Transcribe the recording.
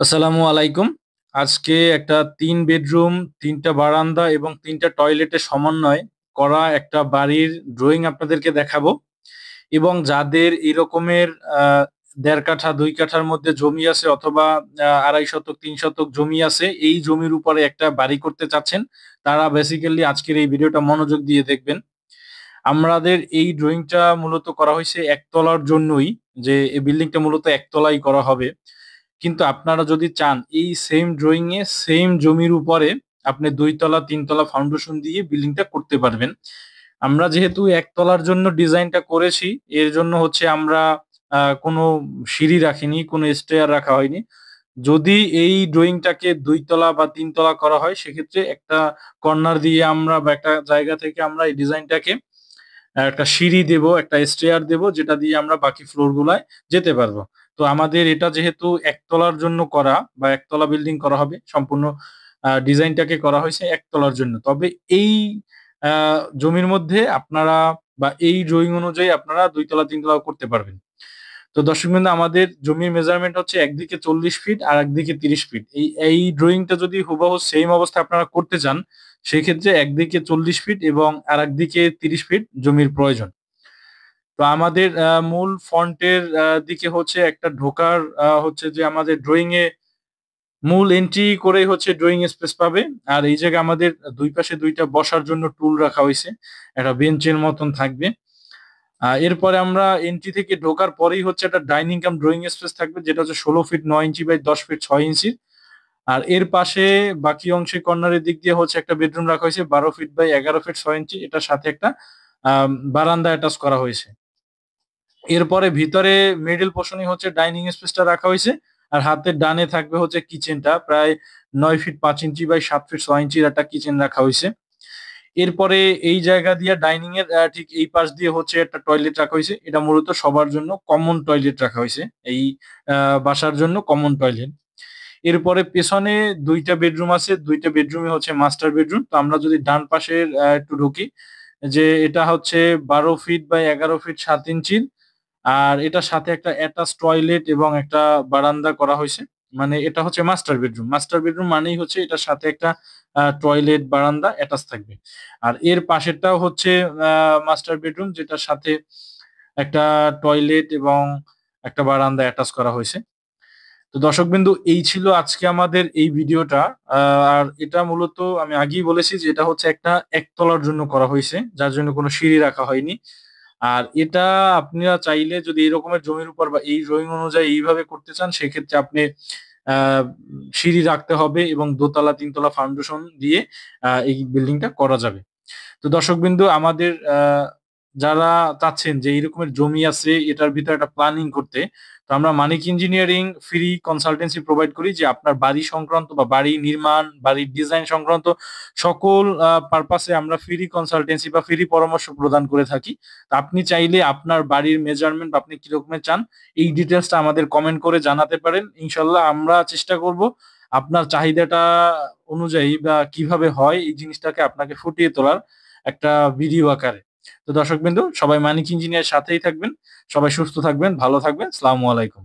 আসসালামু আলাইকুম। আজকে একটা ৩ বেডরুম, ৩ টা বারান্দা এবং ৩ টা টয়লেটের সমন্বয় করা একটা বাড়ির ড্রয়িং আপনাদেরকে দেখাবো। এবং যাদের এরকমের আ ১.৫ কাঠা ২ কাঠার মধ্যে জমি আছে অথবা ২.৫ শতক ৩ শতক জমি আছে, এই জমির উপরে একটা বাড়ি করতে চাচ্ছেন, তারা বেসিক্যালি আজকের এই ভিডিওটা মনোযোগ দিয়ে দেখবেন। আমাদের এই ড্রয়িংটা মূলত করা হইছে একতলার জন্যই, যে এই বিল্ডিংটা মূলত একতলাই করা হবে। কিন্তু আপনারা যদি চান এই সেম ড্রয়িং এ সেম জমির উপরে আপনি ২ তলা ৩ তলা ফাউন্ডেশন দিয়ে বিল্ডিংটা করতে পারবেন। আমরা যেহেতু একতলার জন্য ডিজাইনটা করেছি, এর জন্য হচ্ছে আমরা কোনো সিঁড়ি রাখিনি, কোনো স্টেয়ার রাখা হয়নি। যদি এই ড্রয়িংটাকে ২ তলা বা ৩ তলা করা হয়, সেক্ষেত্রে একটা কর্নার দিয়ে আমরা বা একটা জায়গা থেকে আমরা এই ডিজাইনটাকে একটা সিঁড়ি দেব, একটা স্টেয়ার দেব, যেটা দিয়ে আমরা বাকি ফ্লোর গুলায় যেতে পারবো। তো আমাদের এটা যেহেতু একতলার জন্য করা বা একতলা বিল্ডিং করা হবে, সম্পূর্ণ ডিজাইনটাকে করা হয়েছে একতলার জন্য। তবে এই আ জমির মধ্যে আপনারা বা এই ড্রয়িং অনুযায়ী আপনারা ২ তলা ৩ তলাও করতে পারবেন। তো দর্শকবৃন্দ, আমাদের জমির মেজারমেন্ট হচ্ছে একদিকে ৪০ ফিট আর একদিকে ৩০ ফিট। এই ড্রয়িংটা যদি হুবহু সেইম অবস্থায় আপনারা করতে চান, সেক্ষেত্রে একদিকে ৪০ ফিট এবং আরেকদিকে ৩০ ফিট জমির প্রয়োজন। তো আমাদের মূল ফন্টের দিকে হচ্ছে একটা ঢোকার হচ্ছে যে আমাদের ড্রয়িং এ মূল এন্ট্রি করেই হচ্ছে ড্রয়িং স্পেস পাবে। আর এই জায়গায় আমাদের ২ পাশে ২ টা বসার জন্য টুল রাখা হইছে। একটা বেঞ্চের মতন থাকবে। এরপরে আমরা এন্ট্রি থেকে ঢোকার পরেই হচ্ছে একটা ডাইনিং কাম ড্রয়িং স্পেস থাকবে, যেটা হচ্ছে ১৬ ফিট ৯ ইঞ্চি বাই ১০ ফিট ৬ ইঞ্চি। আর এর পাশে বাকি অংশে কর্নারের দিক দিয়ে হচ্ছে একটা বেডরুম রাখা হয়েছে ১২ ফিট বাই ১১ ফিট ৬ ইঞ্চি। এটার সাথে একটা বারান্দা অ্যাটাচ করা হয়েছে। এরপরে ভিতরে মিডল পোর্শনই হচ্ছে ডাইনিং স্পেসটা রাখা হইছে। আর হাতের ডানে থাকবে হচ্ছে কিচেনটা। প্রায় ৯ ফিট ৫ ইঞ্চি বাই ৭ ফিট ৬ ইঞ্চির একটা কিচেন রাখা হইছে। এরপরে এই জায়গা দিয়ে ডাইনিং এর ঠিক এই পাশ দিয়ে হচ্ছে একটা টয়লেট রাখা হইছে। এটা মূলত সবার জন্য কমন টয়লেট রাখা হইছে। এই আ বাসার জন্য কমন টয়লেট। এরপরে পেছনে ২ টা বেডরুম আছে। ২ টা বেডরুমই হচ্ছে মাস্টার বেডরুম। তো আমরা যদি ডান পাশের একটু ঢুকি, যে এটা হচ্ছে ১২ ফিট বাই ১১ ফিট ৭ ইঞ্চির। আর এটার সাথে একটা অ্যাটাচ টয়লেট এবং একটা বারান্দা করা হইছে। মানে এটা হচ্ছে মাস্টার বেডরুম। মাস্টার বেডরুম মানেই হচ্ছে এটার সাথে একটা টয়লেট, বারান্দা অ্যাটাচ থাকবে। আর এর পাশেরটাও হচ্ছে আ মাস্টার বেডরুম, যেটার সাথে একটা টয়লেট এবং একটা বারান্দা অ্যাটাচ করা হইছে। তো দর্শকবিন্দু, এই ছিল আজকে আমাদের এই ভিডিওটা। আ আর এটা মূলত আমি আগেই বলেছি যে এটা হচ্ছে একটা একতলার জন্য করা হইছে, যার জন্য কোনো সিঁড়ি রাখা হয়নি। আর এটা আপনারা চাইলে যদি এই রকমের জমির উপর বা এই ড্রয়িং অনুযায়ী এইভাবে করতে চান, সেক্ষেত্রে আপনি আ সিঁড়ি রাখতে হবে এবং দোতলা ৩ তলা ফাউন্ডেশন দিয়ে এই বিল্ডিংটা করা যাবে। তো দর্শকবৃন্দ, আমাদের যারা চাচ্ছেন যে এই রকমের জমি আছে এটার ভিতরে একটা প্ল্যানিং করতে, তো আমরা মানিক ইঞ্জিনিয়ারিং ফ্রি কনসালটেন্সি প্রোভাইড করি, যে আপনার বাড়ি সংক্রান্ত বা বাড়ি নির্মাণ, বাড়ির ডিজাইন সংক্রান্ত সকল পারপাসে আমরা ফ্রি কনসালটেন্সি বা ফ্রি পরামর্শ প্রদান করে থাকি। তো আপনি চাইলে আপনার বাড়ির মেজারমেন্ট বা আপনি কি রকমের চান, এই ডিটেইলসটা আমাদের কমেন্ট করে জানাতে পারেন। ইনশাআল্লাহ আমরা চেষ্টা করব আপনার চাহিদাটা অনুযায়ী বা কিভাবে হয় এই জিনিসটাকে আপনাকে ফুটিয়ে তোলার একটা ভিডিও আকারে। তো দর্শকবৃন্দ, সবাই মানিক ইঞ্জিনিয়ার সাথেই থাকবেন। সবাই সুস্থ থাকবেন, ভালো থাকবেন। আসসালামু আলাইকুম।